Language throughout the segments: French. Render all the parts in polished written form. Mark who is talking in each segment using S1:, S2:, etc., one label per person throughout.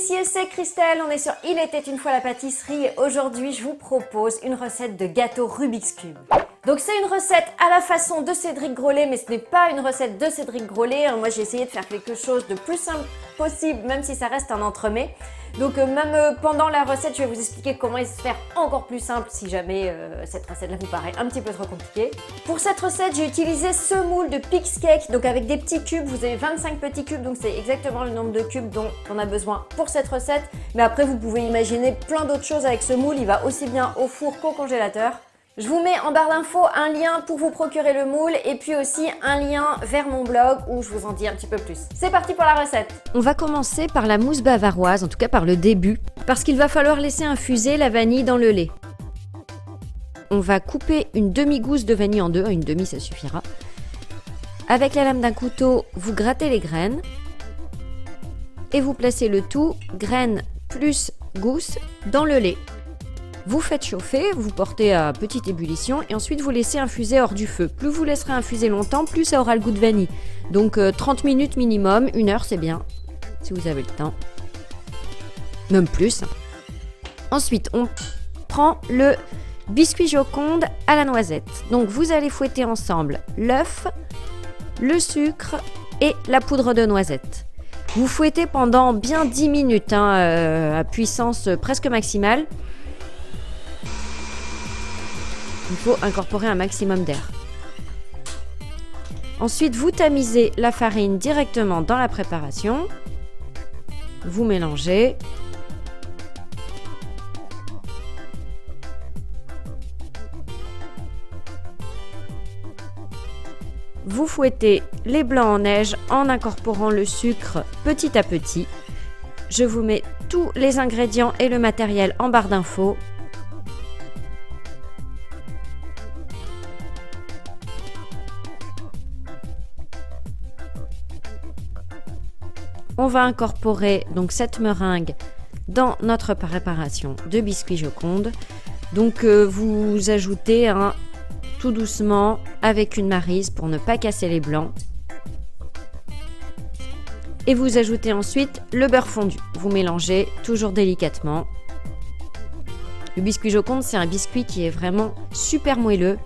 S1: pâtissiers, c'est Christelle, on est sur Il était une fois la pâtisserie et aujourd'hui je vous propose une recette de gâteau Rubik's Cube. Donc c'est une recette à la façon de Cédric Grolet, mais ce n'est pas une recette de Cédric Grolet. Moi j'ai essayé de faire quelque chose de plus simple possible, même si ça reste un entremets. Donc même pendant la recette, je vais vous expliquer comment se faire encore plus simple si jamais cette recette-là vous paraît un petit peu trop compliquée. Pour cette recette, j'ai utilisé ce moule de Pix Cake, donc avec des petits cubes. Vous avez 25 petits cubes, donc c'est exactement le nombre de cubes dont on a besoin pour cette recette. Mais après, vous pouvez imaginer plein d'autres choses avec ce moule. Il va aussi bien au four qu'au congélateur. Je vous mets en barre d'infos un lien pour vous procurer le moule et puis aussi un lien vers mon blog où je vous en dis un petit peu plus. C'est parti pour la recette.
S2: On va commencer par la mousse bavaroise, en tout cas par le début, parce qu'il va falloir laisser infuser la vanille dans le lait. On va couper une demi-gousse de vanille en deux, une demi ça suffira. Avec la lame d'un couteau, vous grattez les graines et vous placez le tout, graines plus gousse, dans le lait. Vous faites chauffer, vous portez à petite ébullition et ensuite vous laissez infuser hors du feu. Plus vous laisserez infuser longtemps, plus ça aura le goût de vanille. Donc 30 minutes minimum, 1 heure c'est bien, si vous avez le temps. Même plus. Ensuite, on prend le biscuit Joconde à la noisette. Donc vous allez fouetter ensemble l'œuf, le sucre et la poudre de noisette. Vous fouettez pendant bien 10 minutes à puissance presque maximale. Il faut incorporer un maximum d'air. Ensuite, vous tamisez la farine directement dans la préparation. Vous mélangez. Vous fouettez les blancs en neige en incorporant le sucre petit à petit. Je vous mets tous les ingrédients et le matériel en barre d'infos. On va incorporer donc cette meringue dans notre préparation de biscuit Joconde. Donc vous ajoutez tout doucement avec une maryse pour ne pas casser les blancs. Et vous ajoutez ensuite le beurre fondu. Vous mélangez toujours délicatement. Le biscuit Joconde, c'est un biscuit qui est vraiment super moelleux.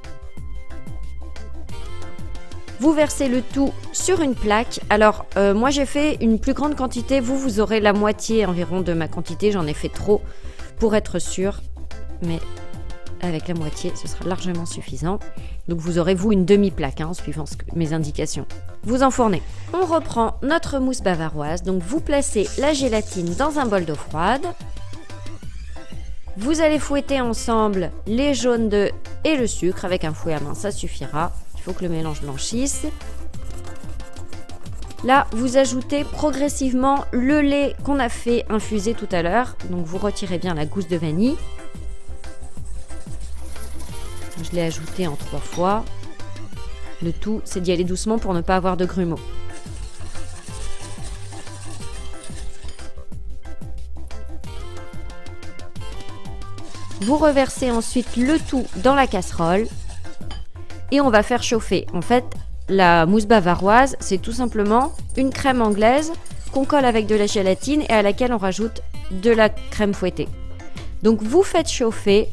S2: Vous versez le tout sur une plaque. Alors, moi j'ai fait une plus grande quantité. Vous aurez la moitié environ de ma quantité. J'en ai fait trop pour être sûre. Mais avec la moitié, ce sera largement suffisant. Donc vous aurez, une demi-plaque, suivant mes indications. Vous enfournez. On reprend notre mousse bavaroise. Donc vous placez la gélatine dans un bol d'eau froide. Vous allez fouetter ensemble les jaunes d'œufs et le sucre avec un fouet à main. Ça suffira. Il faut que le mélange blanchisse. Là, vous ajoutez progressivement le lait qu'on a fait infuser tout à l'heure. Donc, vous retirez bien la gousse de vanille. Je l'ai ajouté en 3 fois. Le tout, c'est d'y aller doucement pour ne pas avoir de grumeaux. Vous reversez ensuite le tout dans la casserole. Et on va faire chauffer. En fait, la mousse bavaroise, c'est tout simplement une crème anglaise qu'on colle avec de la gélatine et à laquelle on rajoute de la crème fouettée. Donc vous faites chauffer.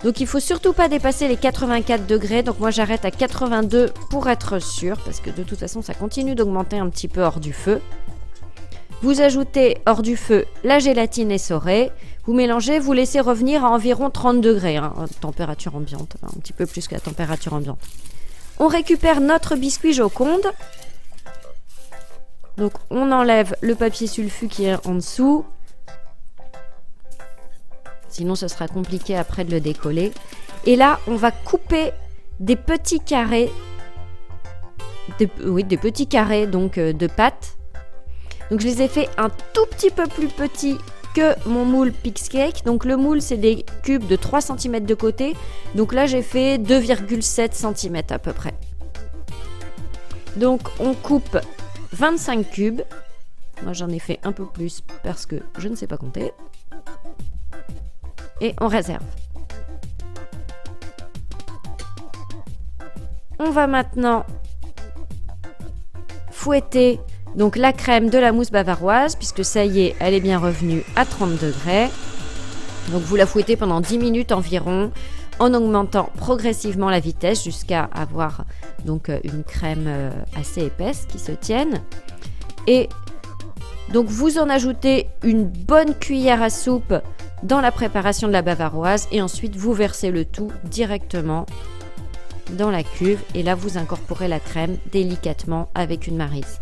S2: Donc il ne faut surtout pas dépasser les 84 degrés. Donc moi j'arrête à 82 pour être sûre, parce que de toute façon ça continue d'augmenter un petit peu hors du feu. Vous ajoutez hors du feu la gélatine essorée. Vous mélangez, vous laissez revenir à environ 30 degrés, température ambiante, un petit peu plus que la température ambiante. On récupère notre biscuit Joconde. Donc on enlève le papier sulfu qui est en dessous. Sinon ce sera compliqué après de le décoller. Et là on va couper des petits carrés, des petits carrés donc de pâte. Donc je les ai fait un tout petit peu plus petits que mon moule Pix Cake. Donc le moule c'est des cubes de 3 cm de côté. Donc là j'ai fait 2,7 cm à peu près. Donc on coupe 25 cubes. Moi j'en ai fait un peu plus parce que je ne sais pas compter. Et on réserve. On va maintenant fouetter Donc la crème de la mousse bavaroise, puisque ça y est, elle est bien revenue à 30 degrés. Donc vous la fouettez pendant 10 minutes environ, en augmentant progressivement la vitesse jusqu'à avoir donc une crème assez épaisse qui se tienne. Et donc vous en ajoutez une bonne cuillère à soupe dans la préparation de la bavaroise et ensuite vous versez le tout directement dans la cuve et là vous incorporez la crème délicatement avec une maryse.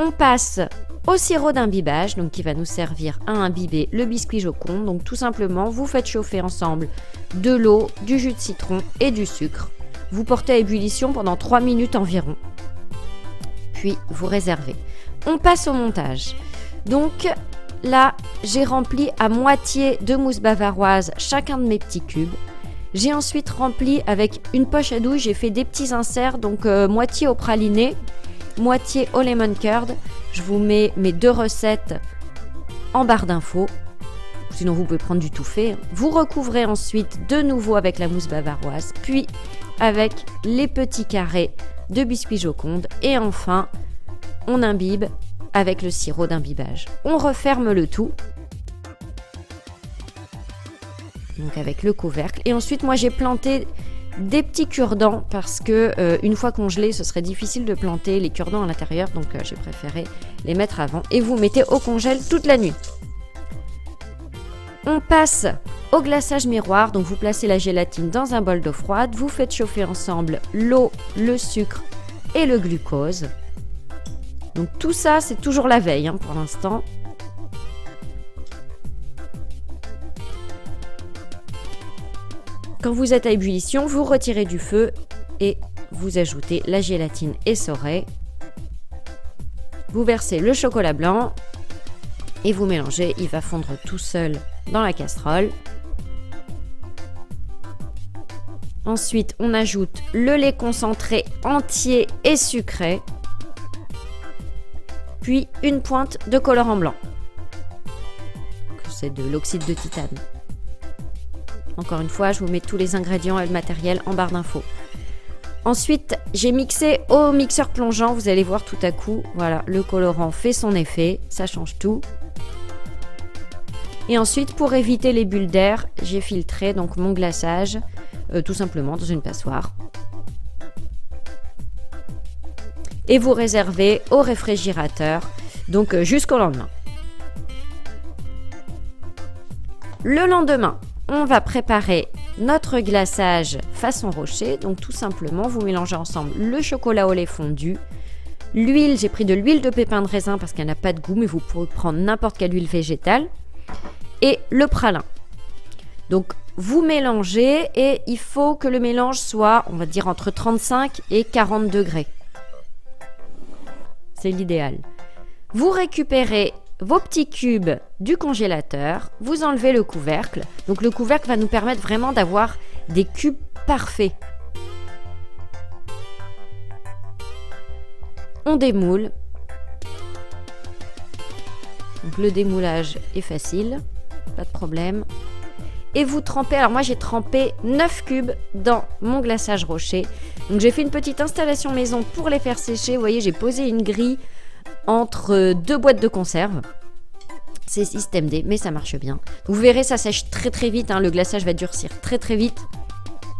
S2: On passe au sirop d'imbibage, donc qui va nous servir à imbiber le biscuit Joconde. Donc tout simplement, vous faites chauffer ensemble de l'eau, du jus de citron et du sucre. Vous portez à ébullition pendant 3 minutes environ. Puis vous réservez. On passe au montage. Donc là, j'ai rempli à moitié de mousse bavaroise chacun de mes petits cubes. J'ai ensuite rempli avec une poche à douille, j'ai fait des petits inserts, donc moitié au praliné, moitié au lemon curd. Je vous mets mes 2 recettes en barre d'infos. Sinon, vous pouvez prendre du tout fait. Vous recouvrez ensuite de nouveau avec la mousse bavaroise, puis avec les petits carrés de biscuits Joconde. Et enfin, on imbibe avec le sirop d'imbibage. On referme le tout. Donc avec le couvercle. Et ensuite, moi, j'ai planté des petits cure-dents parce que une fois congelés, ce serait difficile de planter les cure-dents à l'intérieur, donc j'ai préféré les mettre avant. Et vous mettez au congèle toute la nuit. On passe au glaçage miroir, donc vous placez la gélatine dans un bol d'eau froide, vous faites chauffer ensemble l'eau, le sucre et le glucose. Donc tout ça, c'est toujours la veille pour l'instant. Quand vous êtes à ébullition, vous retirez du feu et vous ajoutez la gélatine essorée. Vous versez le chocolat blanc et vous mélangez. Il va fondre tout seul dans la casserole. Ensuite, on ajoute le lait concentré entier et sucré. Puis une pointe de colorant blanc. C'est de l'oxyde de titane. Encore une fois, je vous mets tous les ingrédients et le matériel en barre d'infos. Ensuite, j'ai mixé au mixeur plongeant. Vous allez voir tout à coup, voilà, le colorant fait son effet. Ça change tout. Et ensuite, pour éviter les bulles d'air, j'ai filtré donc mon glaçage tout simplement dans une passoire. Et vous réservez au réfrigérateur, donc jusqu'au lendemain. Le lendemain, on va préparer notre glaçage façon rocher. Donc tout simplement, vous mélangez ensemble le chocolat au lait fondu, l'huile, j'ai pris de l'huile de pépins de raisin parce qu'elle n'a pas de goût, mais vous pouvez prendre n'importe quelle huile végétale, et le pralin. Donc vous mélangez et il faut que le mélange soit, on va dire, entre 35 et 40 degrés. C'est l'idéal. Vous récupérez vos petits cubes du congélateur, vous enlevez le couvercle. Donc le couvercle va nous permettre vraiment d'avoir des cubes parfaits. On démoule. Donc le démoulage est facile, pas de problème. Et vous trempez, alors moi j'ai trempé 9 cubes dans mon glaçage rocher. Donc j'ai fait une petite installation maison pour les faire sécher. Vous voyez, j'ai posé une grille entre 2 boîtes de conserve. C'est système D, mais ça marche bien. Vous verrez, ça sèche très très vite, le glaçage va durcir très très vite.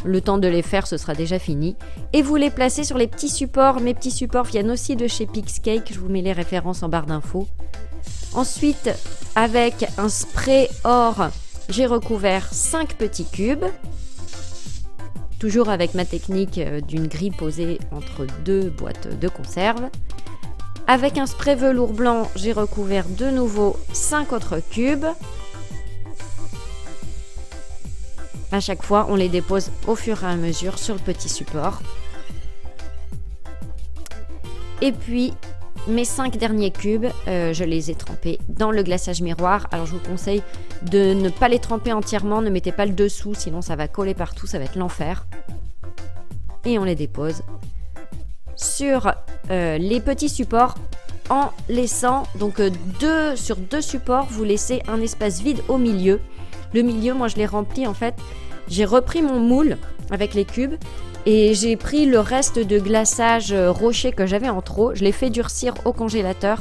S2: Le temps de les faire, ce sera déjà fini. Et vous les placez sur les petits supports. Mes petits supports viennent aussi de chez Pixcake. Je vous mets les références en barre d'infos. Ensuite, avec un spray or, j'ai recouvert 5 petits cubes. Toujours avec ma technique d'une grille posée entre 2 boîtes de conserve. Avec un spray velours blanc, j'ai recouvert de nouveau 5 autres cubes. À chaque fois, on les dépose au fur et à mesure sur le petit support. Et puis, mes 5 derniers cubes, je les ai trempés dans le glaçage miroir. Alors, je vous conseille de ne pas les tremper entièrement. Ne mettez pas le dessous, sinon ça va coller partout, ça va être l'enfer. Et on les dépose sur les petits supports en laissant donc sur 2 supports, vous laissez un espace vide au milieu Le milieu, moi je l'ai rempli en fait. J'ai repris mon moule avec les cubes et j'ai pris le reste de glaçage rocher que j'avais en trop. Je l'ai fait durcir au congélateur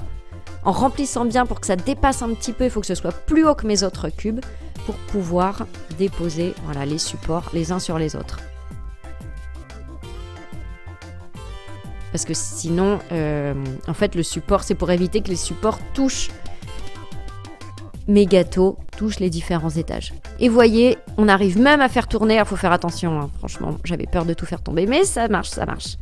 S2: en remplissant bien pour que ça dépasse un petit peu. Il faut que ce soit plus haut que mes autres cubes pour pouvoir déposer voilà, les supports les uns sur les autres. Parce que sinon, en fait, le support, c'est pour éviter que les supports touchent mes gâteaux, touchent les différents étages. Et voyez, on arrive même à faire tourner. Il faut faire attention, hein. Franchement, j'avais peur de tout faire tomber, mais ça marche, ça marche.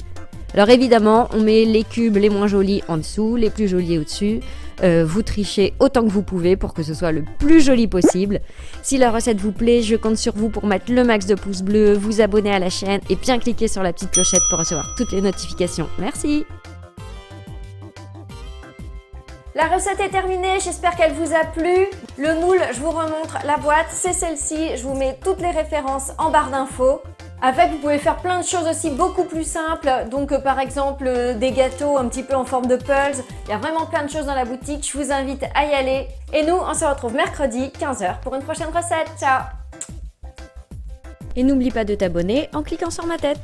S2: Alors évidemment, on met les cubes les moins jolis en dessous, les plus jolis au-dessus. Vous trichez autant que vous pouvez pour que ce soit le plus joli possible. Si la recette vous plaît, je compte sur vous pour mettre le max de pouces bleus, vous abonner à la chaîne et bien cliquer sur la petite clochette pour recevoir toutes les notifications. Merci!
S1: La recette est terminée, j'espère qu'elle vous a plu. Le moule, je vous remontre la boîte, c'est celle-ci. Je vous mets toutes les références en barre d'infos. Avec, vous pouvez faire plein de choses aussi beaucoup plus simples. Donc par exemple des gâteaux un petit peu en forme de pulse. Il y a vraiment plein de choses dans la boutique. Je vous invite à y aller. Et nous, on se retrouve mercredi 15h pour une prochaine recette. Ciao!
S2: Et n'oublie pas de t'abonner en cliquant sur ma tête.